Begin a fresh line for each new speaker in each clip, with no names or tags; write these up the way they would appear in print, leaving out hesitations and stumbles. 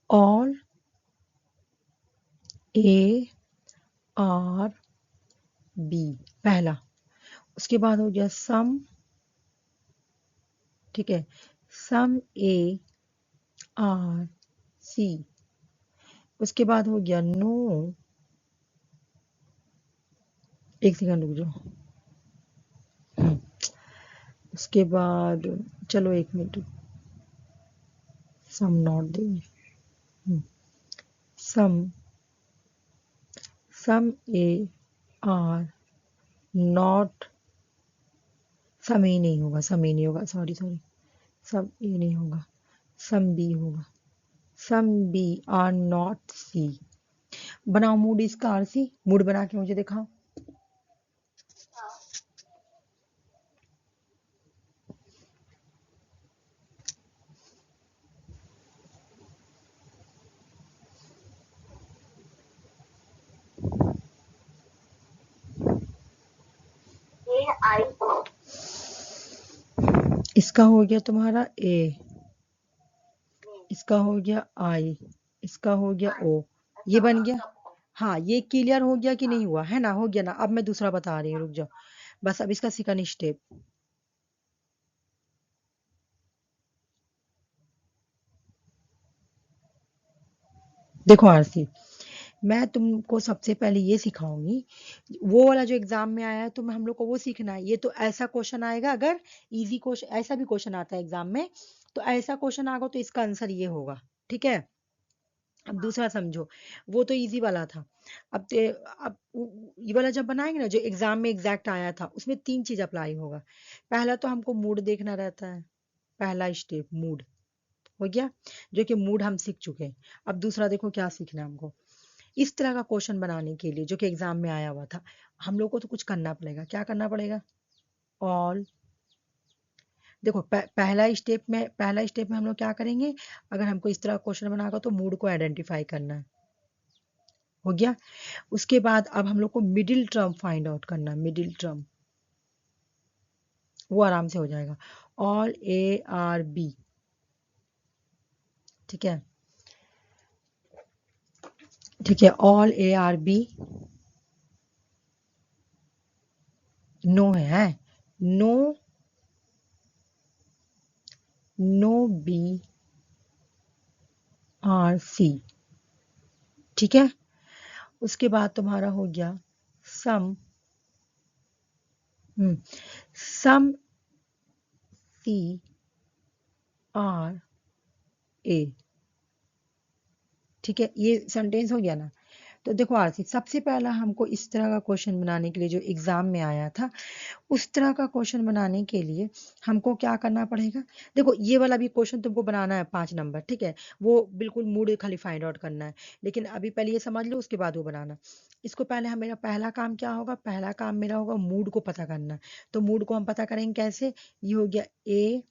All A are B पहला। उसके बाद हो गया सम, ठीक है, सम ए आर सी। उसके बाद हो गया नो, एक सेकंड रुक जाओ। उसके बाद चलो एक मिनट, सम नॉट देंगे, सम सम ए आर नॉट, सम ए नहीं होगा, सम ए नहीं होगा, सॉरी सॉरी, सम ए नहीं होगा, सम बी होगा, सम बी आर नॉट सी। बनाओ मूड इसका आर सी, मूड बना के मुझे दिखाओ। इसका हो गया तुम्हारा ए, इसका हो गया आई, इसका हो गया ओ, ये बन गया। हाँ ये क्लियर हो गया कि नहीं हुआ है ना, हो गया ना। अब मैं दूसरा बता रही हूँ, रुक जाओ बस। अब इसका सेकंड स्टेप देखो आरसी, मैं तुमको सबसे पहले ये सिखाऊंगी, वो वाला जो एग्जाम में आया है तो हम लोग को वो सीखना है। ये तो ऐसा क्वेश्चन आएगा, अगर इजी क्वेश्चन, ऐसा भी क्वेश्चन आता है एग्जाम में, तो ऐसा क्वेश्चन आएगा तो इसका आंसर ये होगा, ठीक है। अब दूसरा समझो, वो तो इजी वाला था। अब ये वाला जब बनाएंगे ना, जो एग्जाम में एग्जैक्ट आया था, उसमें तीन चीज अप्लाई होगा। पहला तो हमको मूड देखना रहता है, पहला स्टेप मूड हो गया, जो कि मूड हम सीख चुके हैं। अब दूसरा देखो क्या सीखना है हमको। इस तरह का क्वेश्चन बनाने के लिए जो कि एग्जाम में आया हुआ था, हम लोग को तो कुछ करना पड़ेगा। क्या करना पड़ेगा? ऑल, देखो पहला स्टेप में हम लोग क्या करेंगे, अगर हमको इस तरह क्वेश्चन बनाएगा तो मूड को आइडेंटिफाई करना है, हो गया। उसके बाद अब हम लोग को मिडिल टर्म फाइंड आउट करना है, मिडिल टर्म, वो आराम से हो जाएगा। ऑल ए आर बी, ठीक है, ठीक है, all A are B no है, no, no B are C, ठीक है। उसके बाद तुम्हारा हो गया सम, सम सी आर ए, ठीक है, ये सेंटेंस हो गया ना। तो देखो आरसी, सबसे पहला हमको इस तरह का क्वेश्चन बनाने के लिए जो एग्जाम में आया था, उस तरह का क्वेश्चन बनाने के लिए हमको क्या करना पड़ेगा। देखो ये वाला भी क्वेश्चन तुमको बनाना है 5 नंबर, ठीक है, वो बिल्कुल मूड खाली फाइंड आउट करना है। लेकिन अभी पहले ये समझ लो, उसके बाद वो बनाना। इसको पहले हम, मेरा पहला काम क्या होगा, पहला काम मेरा होगा मूड को पता करना। तो मूड को हम पता करेंगे कैसे, ये हो गया ए,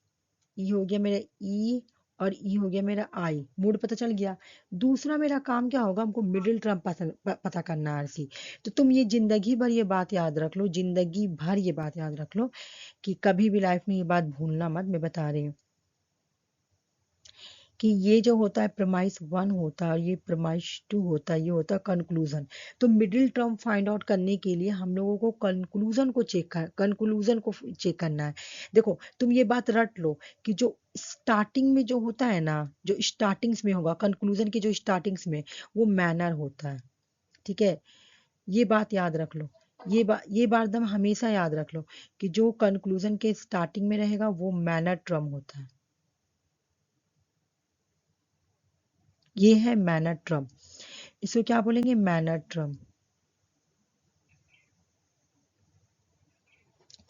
ई हो गया मेरा ई, और ई हो गया मेरा आई, मूड पता चल गया। दूसरा मेरा काम क्या होगा, हमको मिडिल टर्म पता करना है आरसी। तो तुम ये जिंदगी भर ये बात याद रख लो, जिंदगी भर ये बात याद रख लो, कि कभी भी लाइफ में ये बात भूलना मत, मैं बता रही हूँ कि ये जो होता है प्रमाइस 1 होता है और ये प्रमाइस 2 होता है, ये होता है कंक्लूजन। तो मिडिल टर्म फाइंड आउट करने के लिए हम लोगों को कंक्लूजन को चेक करना है। देखो तुम ये बात रट लो कि जो स्टार्टिंग में जो होता है ना, जो स्टार्टिंग्स में होगा कंक्लूजन की, जो स्टार्टिंग्स में, वो मैनर होता है, ठीक है। ये बात याद रख लो, ये बात एकदम हमेशा याद रख लो कि जो कंक्लूजन के स्टार्टिंग में रहेगा वो मैनर टर्म होता है। ये है मैनर ट्रम, इसको क्या बोलेंगे, मैनर ट्रम,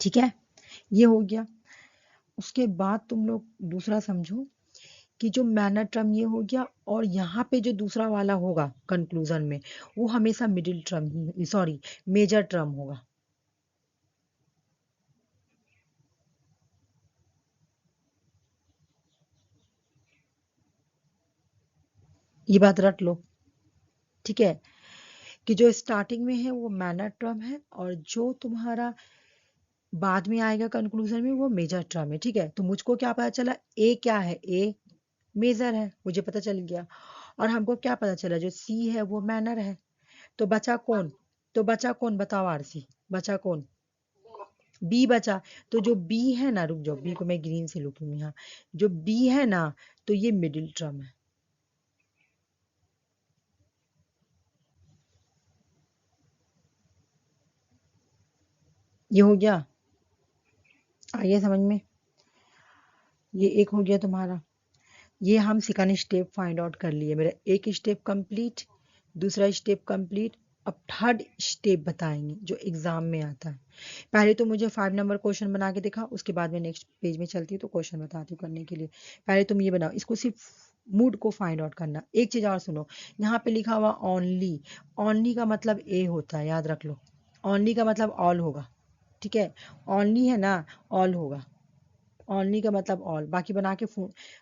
ठीक है। ये हो गया। उसके बाद तुम लोग दूसरा समझो कि जो मैनर ट्रम ये हो गया, और यहाँ पे जो दूसरा वाला होगा कंक्लूजन में, वो हमेशा मिडिल ट्रम ही, सॉरी, मेजर ट्रम होगा। ये बात रट लो, ठीक है, कि जो स्टार्टिंग में है वो मैनर ट्रम है, और जो तुम्हारा बाद में आएगा कंक्लूजन में वो मेजर ट्रम है, ठीक है। तो मुझको क्या पता चला, ए क्या है, ए मेजर है, मुझे पता चल गया। और हमको क्या पता चला, जो सी है वो मैनर है। तो बचा कौन? तो बचा कौन बताओ आरसी, बचा कौन? बी बचा। तो जो बी है ना, रुक जाओ, बी को मैं ग्रीन से लिखूंगी, यहाँ जो बी है ना, तो ये मिडिल टर्म है। ये हो गया, आइए समझ में। ये एक हो गया तुम्हारा। ये हम सेकंड स्टेप फाइंड आउट कर लिए, मेरा एक स्टेप कंप्लीट, दूसरा स्टेप कंप्लीट। अब थर्ड स्टेप बताएंगे जो एग्जाम में आता है। पहले तो मुझे 5 नंबर क्वेश्चन बना के दिखा, उसके बाद मैं नेक्स्ट पेज में चलती हूँ तो क्वेश्चन बताती हूँ करने के लिए। पहले तुम ये बनाओ, इसको सिर्फ मूड को फाइंड आउट करना। एक चीज और सुनो, यहाँ पे लिखा हुआ ओनली, ओनली का मतलब ए होता है, याद रख लो। ओनली का मतलब ऑल होगा, ठीक है। ओनली है ना, ऑल होगा। ओनली का मतलब ऑल, बाकी बना के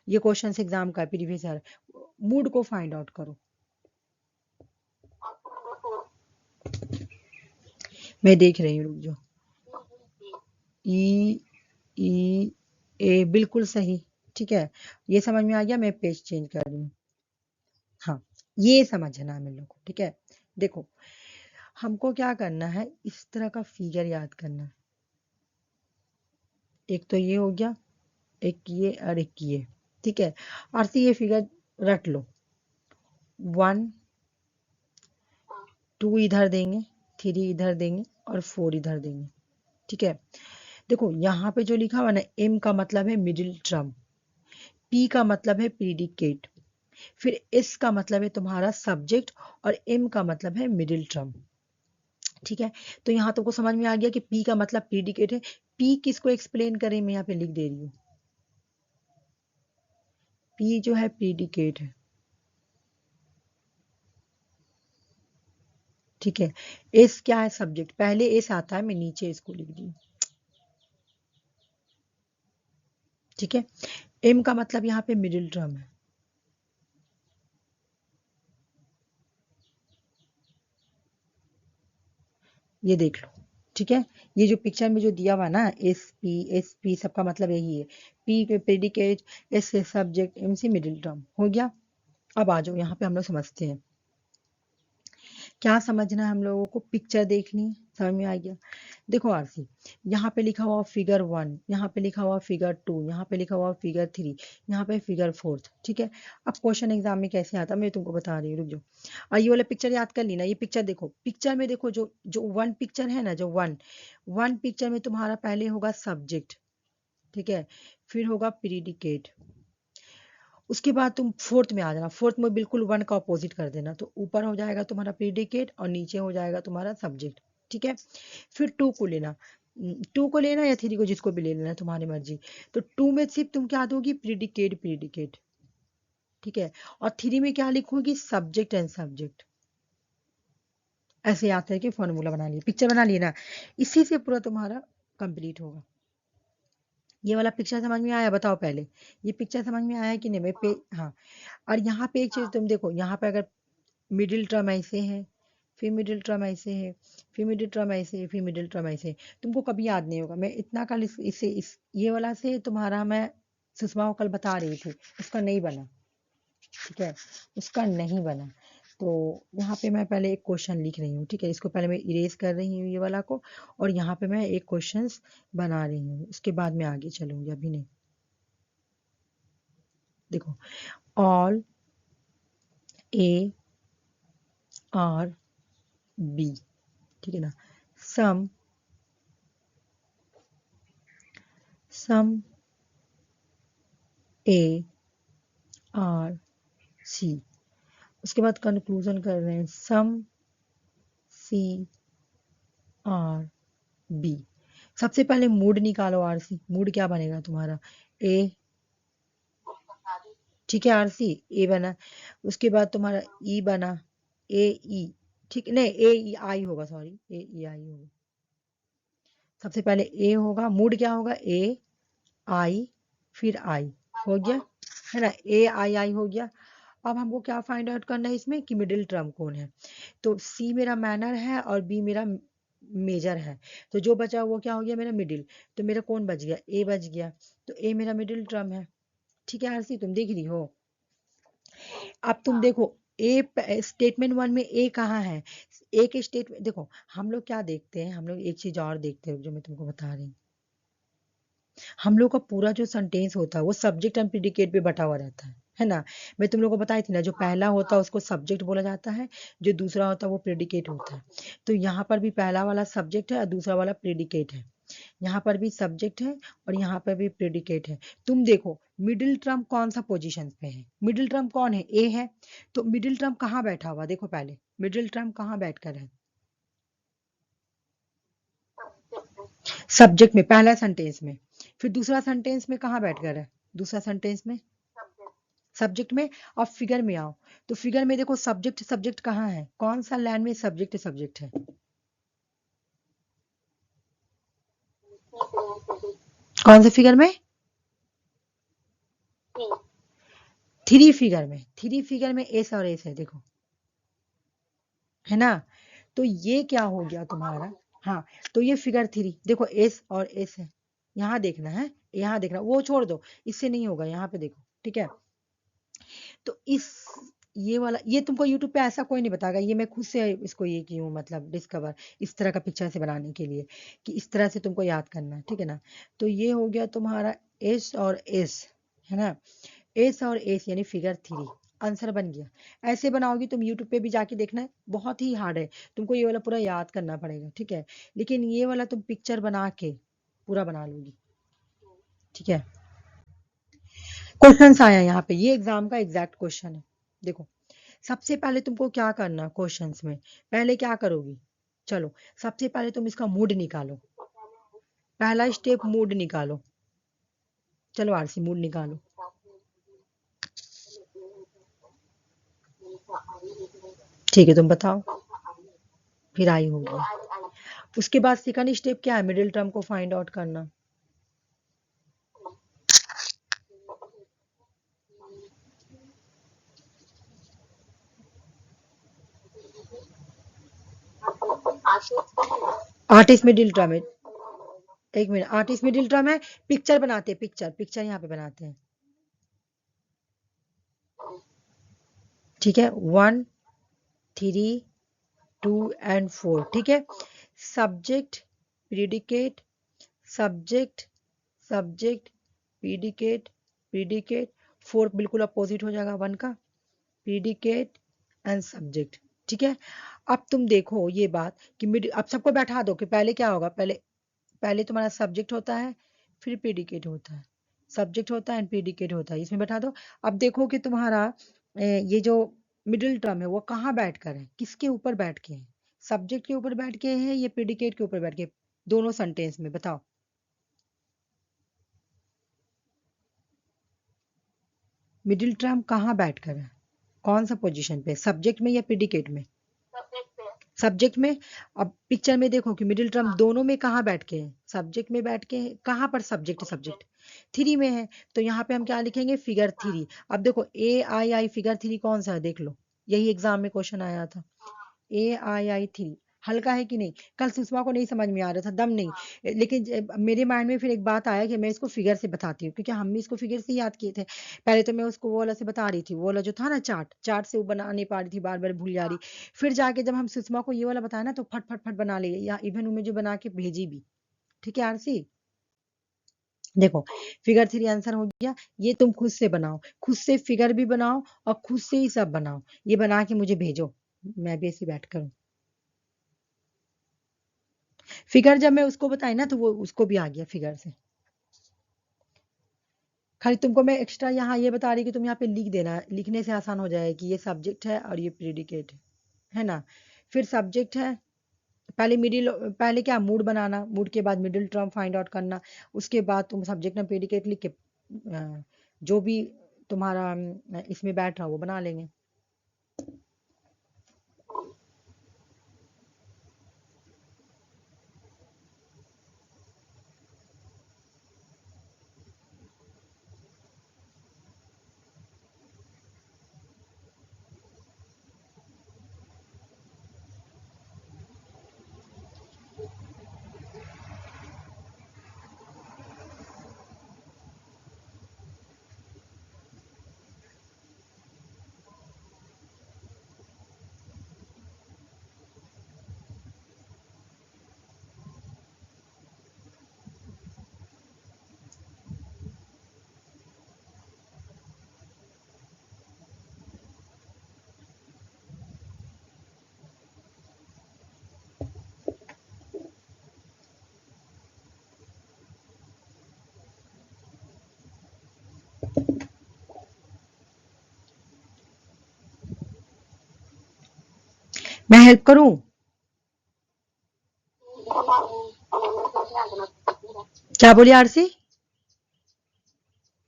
ये क्वेश्चन एग्जाम का प्रीवियस ईयर। मूड को फाइंड आउट करो। मैं देख रही हूँ, रुक जाओ। ई, ई, ए, बिल्कुल सही। ठीक है, ये समझ में आ गया। मैं पेज चेंज कर रही हूँ। हाँ, ये समझना है मेरे लोग को, ठीक है। देखो, हमको क्या करना है, इस तरह का फिगर याद करना है। एक तो ये हो गया, एक ये और एक ये, ठीक है। और ये फिगर रट लो। 1, 2 इधर देंगे, 3 इधर देंगे और 4 इधर देंगे, ठीक है। देखो यहाँ पे जो लिखा हुआ ना, एम का मतलब है मिडिल टर्म, पी का मतलब है प्रीडिकेट, फिर एस का मतलब है तुम्हारा सब्जेक्ट, और एम का मतलब है मिडिल टर्म, ठीक है। तो यहाँ तुमको समझ में आ गया कि पी का मतलब प्रीडिकेट है। पी किसको एक्सप्लेन करें, मैं यहाँ पे लिख दे रही हूँ। पी जो है प्रीडिकेट है, ठीक है। एस क्या है, सब्जेक्ट। पहले एस आता है, मैं नीचे इसको लिख दी, ठीक है। एम का मतलब यहाँ पे मिडिल टर्म है, ये देख लो, ठीक है। ये जो पिक्चर में जो दिया हुआ ना, एस पी सबका मतलब यही है। पी पे प्रेडिकेट, एस से सब्जेक्ट, एम से मिडिल टर्म, हो गया। अब आ जाओ यहाँ पे हम लोग समझते हैं। क्या समझना है हम लोगों को, पिक्चर देखनी है, समझ में आ गया। देखो आरसी, यहाँ पे लिखा हुआ फिगर 1, यहाँ पे लिखा हुआ फिगर 2, यहाँ पे लिखा हुआ फिगर 3, यहाँ पे फिगर 4, ठीक है। अब क्वेश्चन एग्जाम में कैसे आता है मैं तुमको बता रही हूँ, रुक जाओ। और ये वाला पिक्चर याद कर ली ना, ये पिक्चर देखो, पिक्चर में देखो, जो जो वन पिक्चर है ना, जो वन वन पिक्चर में तुम्हारा पहले होगा सब्जेक्ट, ठीक है, फिर होगा प्रीडिकेट, उसके बाद तुम फोर्थ में आ जाना। फोर्थ में बिल्कुल वन का अपोजिट कर देना, तो ऊपर हो जाएगा तुम्हारा प्रीडिकेट और नीचे हो जाएगा तुम्हारा सब्जेक्ट, ठीक है। फिर टू को लेना, टू को लेना या थ्री को, जिसको भी ले लेना, तुम्हारी मर्जी। तो टू में सिर्फ तुम क्या दोगी, प्रीडिकेट प्रीडिकेट, ठीक है। और थ्री में क्या लिखोगी, सब्जेक्ट एंड सब्जेक्ट। ऐसे याद करके फॉर्मूला बना लिए, पिक्चर बना लिए ना, इसी से पूरा तुम्हारा कंप्लीट होगा। ये वाला पिक्चर समझ में आया, बताओ पहले। ये पिक्चर समझ में आया कि नहीं, मैं पे, हाँ। और यहाँ पे एक चीज तुम देखो, यहाँ पे अगर मिडिल टर्म ऐसे है, फिर मिडिल टर्म ऐसे है, फिर मिडिल टर्म ऐसे है, फिर मिडिल टर्म ऐसे है, तुमको कभी याद नहीं होगा। मैं इतना कल इससे ये वाला से तुम्हारा मैं सुषमा को कल बता रही थी, उसका नहीं बना, ठीक है, उसका नहीं बना। तो यहाँ पे मैं पहले एक क्वेश्चन लिख रही हूँ, ठीक है, इसको पहले मैं इरेज कर रही हूँ ये वाला को, और यहाँ पे मैं एक क्वेश्चन बना रही हूँ, उसके बाद मैं आगे चलूंगी, अभी नहीं। देखो, ऑल ए आर बी, ठीक है ना, सम सम ए आर सी, उसके बाद कंक्लूजन कर रहे हैं, सम सी आर बी। सबसे पहले मूड निकालो आरसी, मूड क्या बनेगा तुम्हारा, ए, ठीक है, आरसी ए बना। उसके बाद तुम्हारा ई बना, ए ई, ठीक, नहीं ए ई आई होगा, सॉरी, ए ई आई होगा। सबसे पहले ए होगा, मूड क्या होगा, ए आई, फिर आई, हो गया, है ना, ए आई आई हो गया। अब हमको क्या फाइंड आउट करना है इसमें, कि मिडिल टर्म कौन है। तो सी मेरा मैनर है और बी मेरा मेजर है, तो जो बचा वो क्या हो गया, मेरा मिडिल। तो मेरा कौन बच गया, ए बच गया। तो ए मेरा मिडिल टर्म है, ठीक है आरसी, तुम देख रही हो। अब तुम देखो, ए स्टेटमेंट वन में ए कहाँ है? ए के स्टेटमेंट देखो, हम लोग क्या देखते हैं, हम लोग एक चीज और देखते हैं जो मैं तुमको बता रही हूँ। हम लोग का पूरा जो सेंटेंस होता है वो सब्जेक्ट एंड प्रिडिकेट पे बटा हुआ रहता है ना? मैं तुम लोग को बताई थी ना, जो पहला होता है उसको सब्जेक्ट बोला जाता है, जो दूसरा होता है वो प्रिडिकेट होता है। तो यहाँ पर भी पहला वाला सब्जेक्ट है और दूसरा वाला प्रिडिकेट है। यहाँ पर भी सब्जेक्ट है और यहाँ पर भी प्रेडिकेट है। तुम देखो मिडिल टर्म कौन सा पोजीशन पे है? मिडिल टर्म कौन है? ए है। तो मिडिल टर्म कहाँ बैठा हुआ? देखो पहले मिडिल टर्म कहाँ बैठकर है? सब्जेक्ट में, पहला सेंटेंस में। फिर दूसरा सेंटेंस में कहाँ बैठकर है? दूसरा सेंटेंस में सब्जेक्ट में। अब फिगर में आओ, तो फिगर में देखो सब्जेक्ट सब्जेक्ट कहाँ है? कौन सा लाइन में सब्जेक्ट सब्जेक्ट है? कौन से फिगर में? थ्री फिगर में। थ्री फिगर में एस और एस है, देखो, है ना? तो ये क्या हो गया तुम्हारा? हाँ, तो ये फिगर थ्री देखो, एस और एस है। यहाँ देखना है, यहाँ देखना, वो छोड़ दो, इससे नहीं होगा, यहाँ पे देखो, ठीक है? तो इस ये वाला, ये तुमको यूट्यूब पे ऐसा कोई नहीं बताएगा, ये मैं खुद से इसको ये की हूँ, मतलब डिस्कवर इस तरह का पिक्चर से बनाने के लिए, कि इस तरह से तुमको याद करना है, ठीक है ना? तो ये हो गया तुम्हारा एस और एस, है ना? एस और एस यानी फिगर थ्री, आंसर बन गया। ऐसे बनाओगी तुम, यूट्यूब पे भी जाके देखना है, बहुत ही हार्ड है, तुमको ये वाला पूरा याद करना पड़ेगा, ठीक है? लेकिन ये वाला तुम पिक्चर बना के पूरा बना लोगी, ठीक है? क्वेश्चन आया यहाँ पे, ये एग्जाम का एग्जैक्ट क्वेश्चन है। देखो, सबसे पहले तुमको क्या करना क्वेश्चंस में, पहले क्या करोगी? चलो, सबसे पहले तुम इसका मूड निकालो। पहला स्टेप मूड निकालो। चलो आरसी, मूड निकालो। ठीक है, तुम बताओ। फिर आई होगी। उसके बाद सेकंड स्टेप क्या है? मिडिल टर्म को फाइंड आउट करना। आर्टिस्ट मिडिल टर्म है। एक मिनट, आर्टिस्ट मिडिल टर्म है। पिक्चर बनाते हैं, पिक्चर पिक्चर यहाँ पे बनाते हैं, ठीक है? One, three, two and four, ठीक है? Subject, predicate, subject, subject, predicate, predicate. Four बिल्कुल अपोजिट हो जाएगा वन का, प्रिडिकेट एंड सब्जेक्ट, ठीक है? अब तुम देखो ये बात कि मिड, अब सबको बैठा दो कि पहले क्या होगा, पहले पहले तुम्हारा सब्जेक्ट होता है, फिर प्रीडिकेट होता है, सब्जेक्ट होता है एंड प्रीडिकेट होता है, इसमें बैठा दो। अब देखो कि तुम्हारा ये जो मिडिल टर्म है वो कहाँ बैठ कर है, किसके ऊपर बैठ के है? सब्जेक्ट के ऊपर बैठ के है या प्रीडिकेट के ऊपर बैठ के? दोनों सेंटेंस में बताओ। मिडिल टर्म कहाँ बैठ कर है? कौन सा पोजीशन पे, सब्जेक्ट में या प्रीडिकेट में? सब्जेक्ट में। अब पिक्चर में देखो कि मिडिल टर्म दोनों में कहाँ बैठ के हैं? सब्जेक्ट में बैठ के हैं। कहाँ पर सब्जेक्ट सब्जेक्ट? थ्री में है। तो यहाँ पे हम क्या लिखेंगे? Figure three. अब देखो ए आई आई फिगर थ्री कौन सा है, देख लो, यही एग्जाम में क्वेश्चन आया था। ए आई आई थ्री हल्का है कि नहीं? कल सुषमा को नहीं समझ में आ रहा था, दम नहीं, लेकिन मेरे माइंड में फिर एक बात आया कि मैं इसको फिगर से बताती हूँ, क्योंकि हम भी इसको फिगर से याद किए थे। पहले तो मैं उसको वो वाला से बता रही थी, वो वाला जो था ना चार्ट, चार्ट से वो बना नहीं पा रही थी, बार बार भूल जा रही। फिर जाके जब हम सुषमा को ये वाला बताया ना, तो फट फट फट बना ली, या इवन वो मुझे बना के भेजी भी। ठीक है आरसी? देखो, फिगर थ्री आंसर हो गया। ये तुम खुद से बनाओ, खुद से फिगर भी बनाओ और खुद से ही सब बनाओ, ये बना के मुझे भेजो, मैं भी ऐसे बैठ करूँ। फिगर जब मैं उसको बताई ना, तो वो उसको भी आ गया फिगर से। खाली तुमको मैं एक्स्ट्रा यहाँ ये बता रही कि तुम यहाँ पे लिख देना, लिखने से आसान हो जाएगा कि ये सब्जेक्ट है और ये प्रेडिकेट है ना? फिर सब्जेक्ट है, पहले मिडिल, पहले क्या मूड बनाना, मूड के बाद मिडिल टर्म फाइंड आउट करना, उसके बाद तुम सब्जेक्ट में प्रेडिकेट लिख के जो भी तुम्हारा इसमें बैठ रहा वो बना लेंगे। मैं हेल्प करूं? क्या बोली आरसी?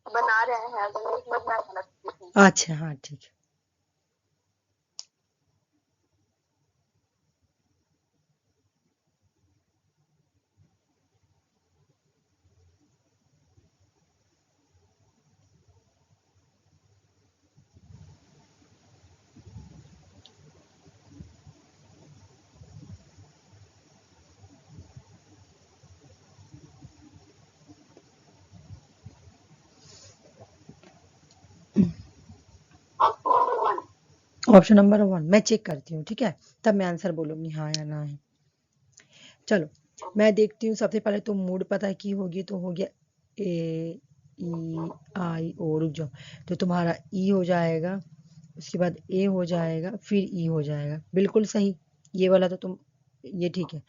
बना रहे हैं अगर एक मत ना।
अच्छा हाँ ठीक है। ऑप्शन नंबर 1 मैं चेक करती हूँ, ठीक है, तब मैं आंसर बोलूंगी हाँ या ना है। चलो मैं देखती हूँ। सबसे पहले तो मूड पता है की होगी, तो हो गया ए ई आई ओ। रुक जाओ। तो तुम्हारा ई हो जाएगा, उसके बाद ए हो जाएगा, फिर ई हो जाएगा। बिल्कुल सही। ये वाला तो तुम, ये ठीक है।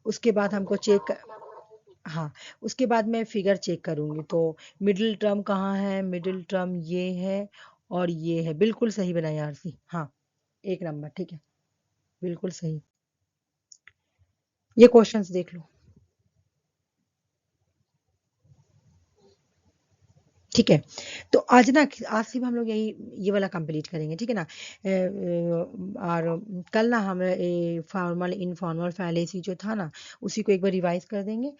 उसके बाद हमको चेक, हाँ, उसके बाद मैं फिगर चेक करूंगी। तो मिडिल टर्म कहाँ है? मिडिल टर्म ये है और ये है। बिल्कुल सही बनाई आरसी, हाँ, एक नंबर, ठीक है, बिल्कुल सही। ये क्वेश्चंस देख लो, ठीक है। तो आज ना, आज सिर्फ हम लोग यही ये वाला कंप्लीट करेंगे, ठीक है ना। और कल ना हम फॉर्मल इनफॉर्मल फैलेसी जो था ना, उसी को एक बार रिवाइज कर देंगे।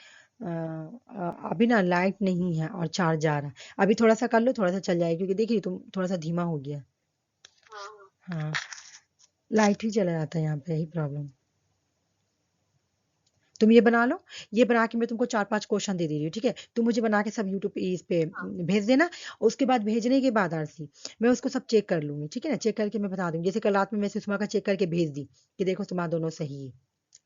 अभी ना लाइट नहीं है और चार्ज जा रहा है। अभी थोड़ा सा कर लो, थोड़ा सा चल जाएगा, क्योंकि देखिए तुम थोड़ा सा धीमा हो गया। हाँ, लाइट ही चला जाता है यहाँ पे, यही प्रॉब्लम। तुम ये बना लो। ये बना के मैं तुमको 4-5 क्वेश्चन दे रही हूँ, ठीक है। तुम मुझे बना के सब यूट्यूब पे इस पे भेज देना। उसके बाद भेजने के बाद आरसी, मैं उसको सब चेक कर लूंगी, ठीक है ना। चेक करके मैं बता दूंगी। जैसे कल रात में मैं सुषमा का चेक करके भेज दी कि देखो तुम्हारा दोनों सही है,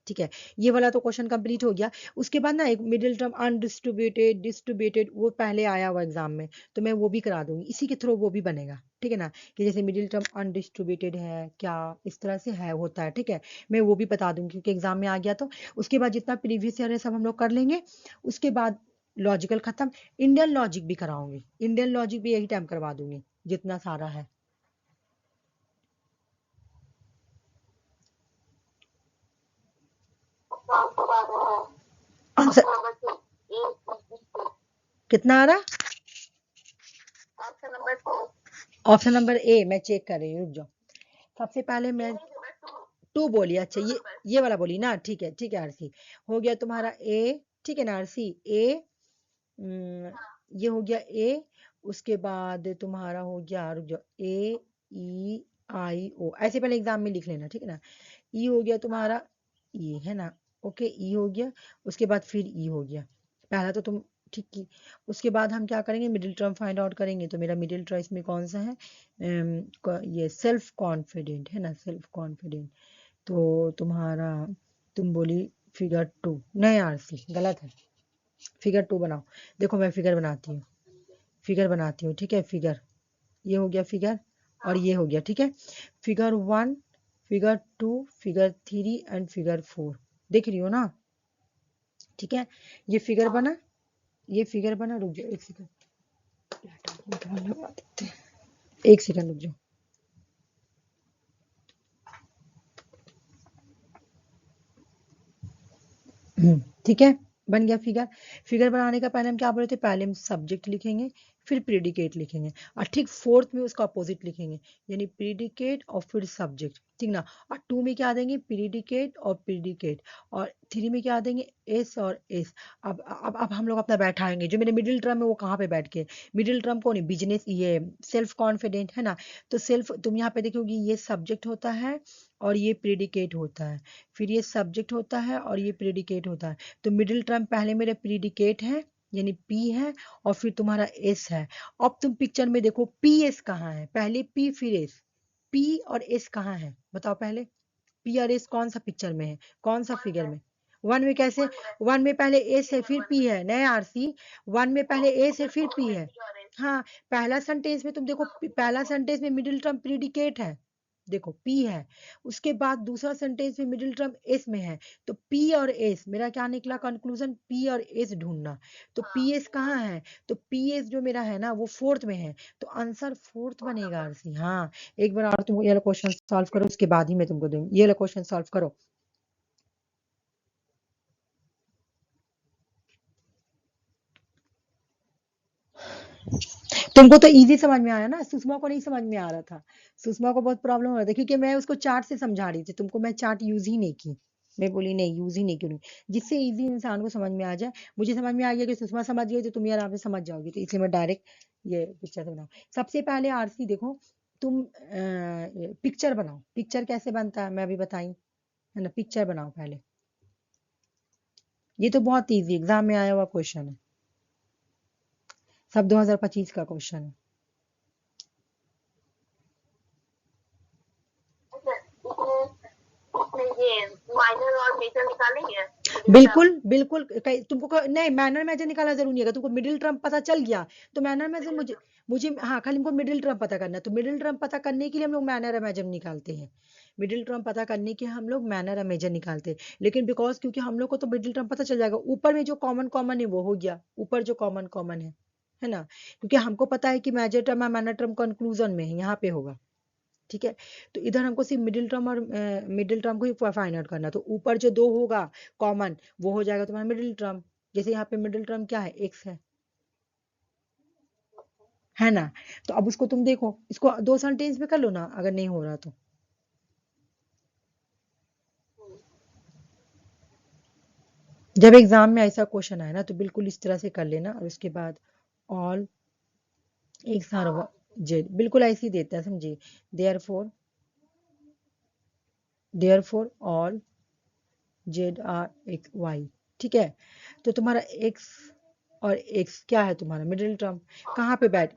ठीक है। ये वाला तो क्वेश्चन कंप्लीट हो गया। उसके बाद ना एक मिडिल टर्म अनडिस्ट्रीब्यूटेड डिस्ट्रीब्यूटेड, वो पहले आया हुआ एग्जाम में, तो मैं वो भी करा दूंगी। इसी के थ्रू वो भी बनेगा, ठीक है ना। कि जैसे मिडिल टर्म अनडिस्ट्रीब्यूटेड है क्या, इस तरह से है होता है, ठीक है। मैं वो भी बता दूंगी क्योंकि एग्जाम में आ गया। तो उसके बाद जितना प्रीवियस ईयर है सब हम लोग कर लेंगे। उसके बाद लॉजिकल खत्म। इंडियन लॉजिक भी कराऊंगी, इंडियन लॉजिक भी यही टाइम करवा दूंगी जितना सारा है। आंसर कितना आ रहा? ऑप्शन नंबर ए मैं चेक कर रही हूँ, रुक जाओ। सबसे पहले मैं टू बोली, अच्छा ये वाला बोली ना, ठीक है, ठीक है आरसी। हो गया तुम्हारा ए, ठीक है ना आरसी। ए, ये हो गया ए। उसके बाद तुम्हारा हो गया, रुक जाओ, ए ई आई ओ, ऐसे पहले एग्जाम में लिख लेना, ठीक है ना। ई हो गया तुम्हारा, ई है ना, ओके, ई हो गया। उसके बाद फिर ई हो गया। पहला तो तुम ठीक की। उसके बाद हम क्या करेंगे, मिडिल टर्म फाइंड आउट करेंगे। तो मेरा मिडिल टर्म इसमें कौन सा है? ये सेल्फ कॉन्फिडेंट है ना, सेल्फ कॉन्फिडेंट। तो तुम्हारा, तुम बोली फिगर 2, नहीं आरसी गलत है। फिगर 2 बनाओ। देखो मैं फिगर बनाती हूँ, फिगर बनाती हूँ, ठीक है। फिगर, ये हो गया फिगर, और ये हो गया, ठीक है। Figure 1, figure 2, figure 3 and figure 4, देख रही हो ना, ठीक है। ये फिगर बना, ये फिगर बना। रुक जाओ एक सेकंड, लगा देते हैं। एक सेकंड रुक जाओ। ठीक है, बन गया फिगर। फिगर बनाने का पहले हम क्या बोले थे? पहले हम सब्जेक्ट लिखेंगे, फिर प्रेडिकेट लिखेंगे, और ठीक फोर्थ में उसका अपोजिट लिखेंगे, यानी प्रेडिकेट और फिर सब्जेक्ट, ठीक ना। और 2 में क्या देंगे? प्रेडिकेट और प्रेडिकेट। और 3 में क्या देंगे? एस और एस। अब हम लोग अपना बैठाएंगे। जो मेरे मिडिल टर्म है वो कहाँ पे बैठ के, मिडिल टर्म कौन है? बिजनेस, ये सेल्फ कॉन्फिडेंट है ना। तो सेल्फ, तुम यहाँ पे देखोगी ये सब्जेक्ट होता है और ये प्रेडिकेट होता है, फिर ये सब्जेक्ट होता है और ये प्रेडिकेट होता है। तो मिडिल टर्म पहले मेरे प्रीडिकेट है, यानी पी है, और फिर तुम्हारा एस है। अब तुम पिक्चर में देखो पी एस कहाँ है? पहले पी फिर एस। पी और एस कहाँ है बताओ पहले? पी और एस कौन सा पिक्चर में है, कौन सा फिगर में? वन में कैसे? वन में पहले एस है फिर पी है, नए आरसी। वन में पहले एस है फिर पी है। हाँ, पहला सेंटेंस में तुम देखो, पहला सेंटेंस में मिडिल टर्म प्रीडिकेट है, देखो P है, उसके बाद दूसरा सेंटेंस में मिडिल टर्म एस में है, तो P और एस, मेरा क्या निकला कंक्लूजन, P और एस ढूंढना। तो पी एस कहाँ है, तो पी एस जो मेरा है ना वो फोर्थ में है, तो आंसर फोर्थ बनेगा आरसी। हाँ, एक बार और तुमको ये वाला क्वेश्चन सॉल्व करो, उसके बाद ही मैं तुमको दूंगी, ये वाला क्वेश्चन सॉल्व करो। तुमको तो इजी समझ में आया ना, सुषमा को नहीं समझ में आ रहा था, सुषमा को बहुत प्रॉब्लम हो रहा था, क्योंकि मैं उसको चार्ट से समझा रही थी, तुमको मैं चार्ट यूज ही नहीं की, मैं बोली नहीं यूज ही नहीं करूँ, जिससे इजी इंसान को समझ में आ जाए। मुझे समझ में आ गया कि सुषमा समझ गई तो तुम आराम से समझ जाओगी, तो इसलिए मैं डायरेक्ट ये पिक्चर से बनाऊँ। सबसे पहले आरसी देखो, तुम पिक्चर बनाओ, पिक्चर कैसे बनता है मैं अभी बताई है ना, पिक्चर बनाओ पहले, ये तो बहुत इजी एग्जाम में आया हुआ क्वेश्चन है, सब 2025 का क्वेश्चन है।
ये माइनर और मेजर निकालेंगे
बिल्कुल बिल्कुल, नहीं मैनर मेजर निकालना जरूरी नहीं है, तुमको मिडिल टर्म पता चल गया तो मैनर मेजर मुझे मुझे हाँ, खाली हमको मिडिल टर्म पता करना है, तो मिडिल टर्म पता करने के लिए हम लोग मैनर और मेजर निकालते हैं, मिडिल टर्म पता करने के हम लोग मैनर और मेजर निकालते हैं, लेकिन बिकॉज क्योंकि हम लोग को तो मिडिल टर्म पता चल जाएगा, ऊपर में जो कॉमन कॉमन है वो हो गया, ऊपर जो कॉमन कॉमन है ना, क्योंकि हमको पता है कि मेजर टर्म और मैनर टर्म कंक्लूजन में है, यहाँ पे होगा, ठीक है। तो इधर हमको सिर्फ मिडिल टर्म और मिडिल टर्म को ही फाइंड आउट करना, तो ऊपर जो दो होगा कॉमन वो हो जाएगा तुम्हारा मिडिल टर्म, जैसे यहाँ पे मिडिल टर्म क्या है, एक्स है ना। तो अब उसको तुम देखो, इसको दो सेंटेंस में कर लो ना अगर नहीं हो रहा तो, जब एग्जाम में ऐसा क्वेश्चन आए ना तो बिल्कुल इस तरह से कर लेना, और उसके बाद ऑल एक सारा जेड बिल्कुल ऐसे ही देता है, समझिए, therefore all Z are X Y, ठीक है। तो तुम्हारा एक्स और एक्स क्या है, तुम्हारा मिडिल टर्म कहाँ पे बैठ,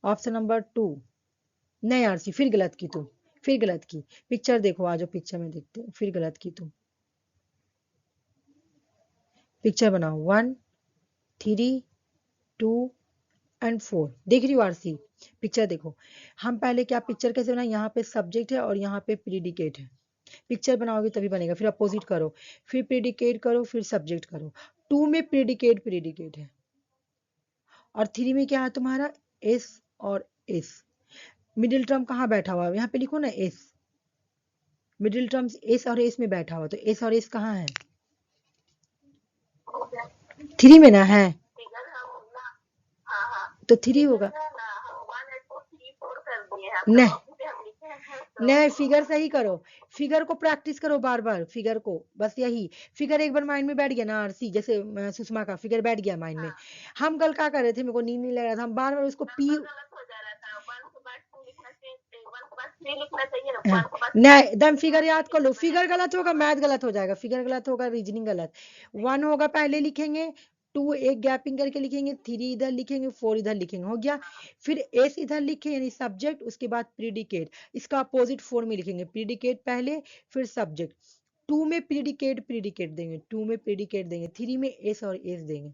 ऑप्शन नंबर 2, नहीं आरसी फिर गलत की तुम, फिर गलत की, पिक्चर देखो, आ जाओ पिक्चर में देखते हैं, फिर गलत की तुम, पिक्चर बनाओ 1 3 2 एंड 4, देख रही हो आरसी, पिक्चर देखो। हम पहले क्या पिक्चर कैसे बनाए, यहाँ पे सब्जेक्ट है और यहाँ पे प्रीडिकेट है, पिक्चर बनाओगे तभी बनेगा, फिर अपोजिट करो, फिर प्रीडिकेट करो, फिर सब्जेक्ट करो, 2 में प्रीडिकेट प्रीडिकेट है, और 3 में क्या है तुम्हारा, एस और एस, मिडिल टर्म कहाँ बैठा हुआ है, यहाँ पे लिखो ना एस, मिडिल टर्म्स एस और एस में बैठा हुआ, तो एस और एस कहाँ है, 3 में ना है,
फिगर हम ना, हाँ हाँ
तो 3
फिगर
होगा,
है ना, हम 1 2 3 4 कर दिए हैं,
नहीं
मतलब अभी पे हम लिखे हैं तो
नहीं, फिगर सही करो, फिगर को प्रैक्टिस करो बार बार, फिगर को, बस यही, फिगर एक बार माइंड में बैठ गया ना आरसी, जैसे सुषमा का फिगर बैठ गया माइंड में,
हाँ,
हम कल क्या कर रहे थे, मेरे को नींद नहीं लग रहा था, हम बार बार उसको पी,
नंबर गलत हो जा रहा था, 1 के बाद 2 लिखना चाहिए, 1 के बाद 3 लिखना चाहिए ना,
हाँ,
1 के बाद 3
नहीं
लिखना
एकदम
चाहिए ना,
फिगर याद कर
लेकिन
लो,
हम मैंने
फिगर गलत होगा मैथ गलत हो जाएगा, फिगर गलत होगा रीजनिंग गलत, 1 होगा पहले लिखेंगे, 2 एक गैपिंग करके लिखेंगे, 3 इधर लिखेंगे, 4 इधर लिखेंगे, हो गया, फिर एस इधर लिखे यानी सब्जेक्ट, उसके बाद प्रीडिकेट, इसका अपोजिट फॉर्म में लिखेंगे, प्रीडिकेट पहले फिर सब्जेक्ट, 2 में प्रीडिकेट प्रीडिकेट देंगे, 2 में प्रीडिकेट देंगे, 3 में एस और एस देंगे।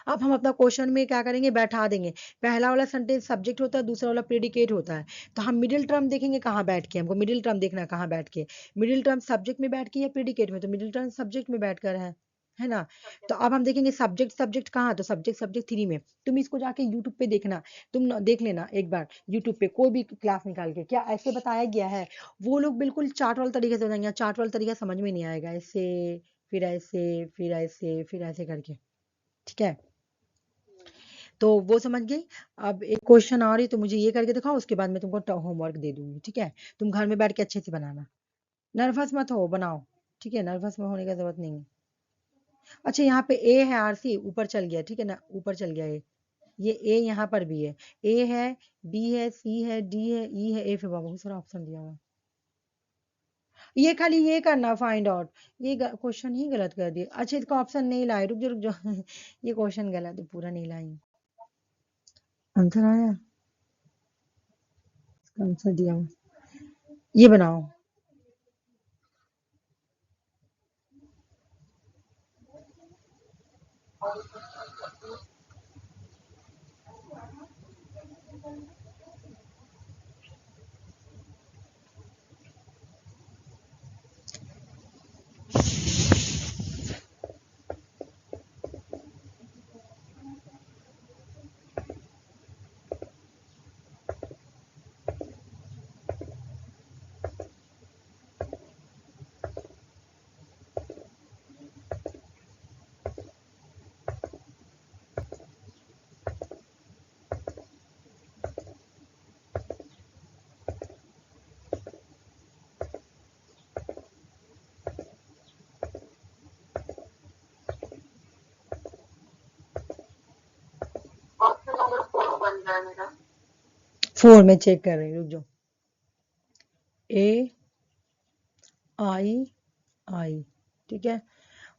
अब हम अपना क्वेश्चन में क्या करेंगे, बैठा देंगे, पहला वाला सेंटेंस सब्जेक्ट होता है, दूसरा वाला प्रेडिकेट होता है, तो हम मिडिल टर्म देखेंगे कहाँ बैठ के, हमको मिडिल टर्म देखना है कहाँ बैठ के, मिडिल टर्म सब्जेक्ट में बैठ के या प्रेडिकेट में, तो मिडिल टर्म सब्जेक्ट में बैठ कर है ना। तो अब हम देखेंगे सब्जेक्ट सब्जेक्ट कहाँ, तो सब्जेक्ट सब्जेक्ट 3 में, तुम इसको जाके यूट्यूब पे देखना, देख लेना एक बार यूट्यूब पे कोई भी क्लास निकाल के, क्या ऐसे बताया गया है, वो लोग बिल्कुल चार्ट वाले तरीके से बताएंगे, चार्ट वाला तरीका समझ में नहीं आएगा, ऐसे फिर ऐसे फिर ऐसे फिर ऐसे करके, ठीक है। तो वो समझ गई। अब एक क्वेश्चन और है तो मुझे ये करके दिखाओ, उसके बाद मैं तुमको होमवर्क दे दूंगी, ठीक है, तुम घर में बैठ के अच्छे से बनाना, नर्वस मत हो, बनाओ, ठीक है, नर्वस में होने की जरूरत नहीं है। अच्छा यहाँ पे ए है आरसी, ऊपर चल गया, ठीक है ना, ऊपर चल गया ये ए यहाँ पर भी है, ए है, बी है, सी है, डी है, ई है, एफ है, बाबा बहुत सारा ऑप्शन दिया हुआ है, ये खाली ये करना फाइंड आउट, ये क्वेश्चन ही गलत कर दिया, अच्छा इसका ऑप्शन नहीं लाए, रुक जाओ रुक जाओ ये क्वेश्चन गलत है, पूरा नहीं लाई, आंसर आया, आंसर दिया हुआ, ये बनाओ, 4 में चेक कर रही हूँ, रुक जाओ। ए आई आई, ठीक है।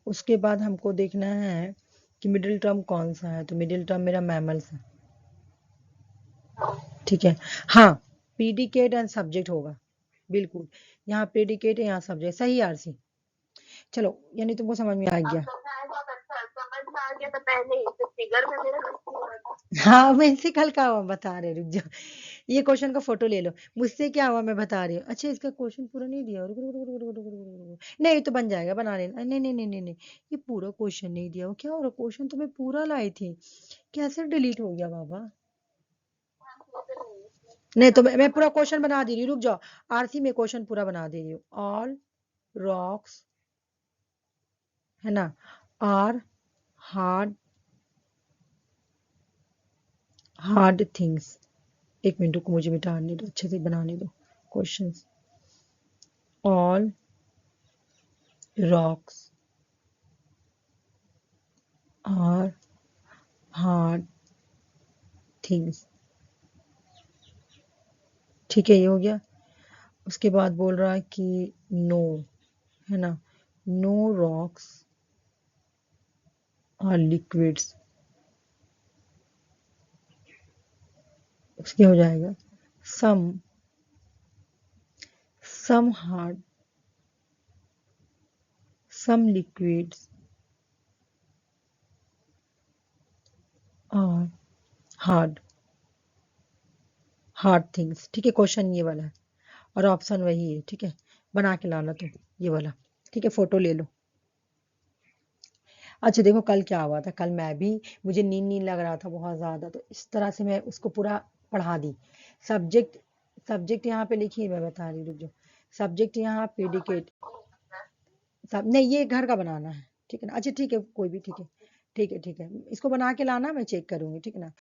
उसके बाद हमको देखना है कि मिडिल टर्म कौन सा है, तो मिडिल टर्म मेरा मैमल्स है, ठीक है। हाँ, प्रीडिकेट एंड सब्जेक्ट होगा, बिल्कुल। यहाँ प्रीडिकेट है, यहाँ सब्जेक्ट, सही आरसी। चलो, यानी तुमको समझ में आ
अब
गया।
तो मैं बहुत अच्छा समझ में आ गया, तो पहले ही तो फिगर में मेरा गलती हो रहा था।
हाँ, मैं इसी कल का हुआ बता रहे, रुक जाओ। ये क्वेश्चन का फोटो ले लो, मुझसे क्या हुआ मैं बता रही हूँ। अच्छा, इसका क्वेश्चन पूरा नहीं दिया, रुको रुको रुको रुको रुको रुको रुको। नहीं, ये तो बन जाएगा, बना लेना। नहीं नहीं नहीं नहीं नहीं, ये पूरा क्वेश्चन नहीं दिया वो, क्या हो रहा, क्वेश्चन तो मैं पूरा लाई थी, कैसे डिलीट हो गया बाबा। नहीं तो मैं पूरा क्वेश्चन बना दे रही हूँ, रुक जाओ। आरसी में क्वेश्चन पूरा बना दे रही हूँ। ऑल रॉक्स, है ना, आर हार्ड हार्ड थिंग्स। एक मिनट रुको, मुझे मिटाने दो, अच्छे से बनाने दो questions. All rocks are hard things, ठीक है, ये हो गया। उसके बाद बोल रहा है कि नो, है ना, नो रॉक्स आर लिक्विड्स। उसके हो जाएगा some hard, some liquids are hard hard things, ठीक है। क्वेश्चन ये वाला है और ऑप्शन वही है, ठीक है। बना के लाना तुम ये वाला, ठीक है, फोटो ले लो। अच्छा देखो, कल क्या हुआ था, कल मैं भी, मुझे नींद नींद लग रहा था बहुत ज़्यादा, तो इस तरह से मैं उसको पूरा पढ़ा दी। सब्जेक्ट सब्जेक्ट यहाँ पे लिखिए, मैं बता रही, रुक जाओ। सब्जेक्ट यहाँ प्रेडिकेट, सब नहीं, ये घर का बनाना है, ठीक है ना। अच्छा ठीक है, कोई भी, ठीक है ठीक है ठीक है, इसको बना के लाना, मैं चेक करूंगी, ठीक है ना।